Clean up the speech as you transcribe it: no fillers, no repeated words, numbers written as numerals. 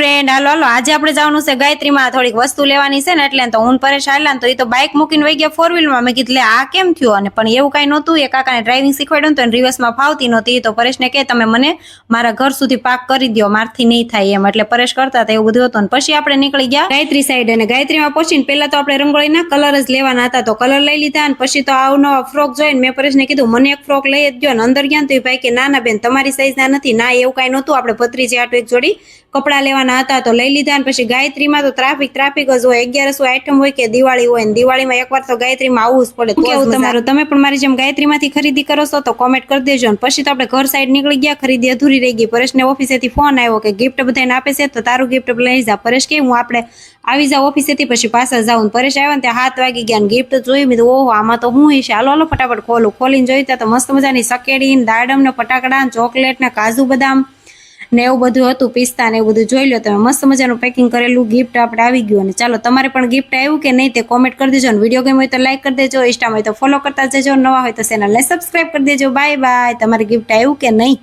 friend હાલો હાલો આજે આપણે જવાનું છે ગાયત્રીમાં થોડીક વસ્તુ લેવાની છે ને એટલે તો હું પરેશ આયલા તો એ તો બાઇક મૂકીને વઈ ગયા 4 વ્હીલમાં મેં કીધું લે આ કેમ થયું અને પણ એવું કાંઈ નહોતું એ કાકાને ડ્રાઇવિંગ શીખવાડ્યું તો રિવર્સમાં ફાવતી નહોતી તો પરેશને કહે તમે મને મારા ઘર સુધી પાક કરી દો મારથી નહીં થાય એમ એટલે પરેશ કરતા હતા એવું બધું હતું ને પછી આપણે નીકળી ગયા ગાયત્રી સાઈડ અને ગાયત્રીમાં પહોંચીને પહેલા તો આપણે રંગોળીના કલર જ લેવાના હતા તો કલર લઈ લીધા અને પછી તો અવનવા ફ્રોક જોઈને મેં પરેશને કીધું મને એક ફ્રોક લઈ જ ગયો ને અંદર ગયા તો એ ભાઈ કે ના ના બેન તમારી સાઈઝના નથી ના એવું કાંઈ નહોતું આપણે ભત્રીજી આટલું એક જોડી કપડા લેવાના હતા તો લઈ લીધા અને પછી ગાયત્રીમાં તો ટ્રાફિક જ હોય 1100 આઈટમ હોય કે દિવાળી હોય ને દિવાળીમાં એકવાર તો ગાયત્રીમાં આવવું જ પડે કેવું તમારું તમે પણ મારી જેમ ગાયત્રીમાંથી ખરીદી કરો છો તો કોમેન્ટ કરી દેજો અને પછી તો આપણે ઘર સાઈડ નીકળી ગયા ખરીદી અધૂરી રહી ગઈ પરેશને ઓફિસેથી ફોન આવ્યો કે ગિફ્ટ બધાને આપે છે તો તારું ગિફ્ટ લઈ જા પરેશ કે હું આપણે આવી જાવ ઓફિસેથી પછી પાછા જાઉં પરેશ આવ્યા ને ત્યાં 7 વાગી ગયા ગિફ્ટ જોઈ મેં ઓહો આમાં તો હું છે હાલો હાલો ફટાફટ ખોલીને જોઈ ત્યાં તો મસ્ત મજાની સકેડી ને દાડમ ને ફટાકડા ચોકલેટ ને કાજુ બદામ ને એવું બધું હતું પિસ્તા ને એવું બધું જોઈ લો તમે મસ્ત મજાનું પેકિંગ કરેલું ગિફ્ટ આપણે આવી ગયું અને ચાલો તમારે પણ ગિફ્ટ આવ્યું કે નહીં તે કોમેન્ટ કરી દેજો અને વિડીયો ગમ્યો હોય તો લાઈક કરી દેજો ઇન્સ્ટામાં હોય તો ફોલો કરતા જજો નવા હોય તો ચેનલને સબસ્ક્રાઇબ કરી દેજો બાય બાય તમારે ગિફ્ટ આવ્યું કે નહીં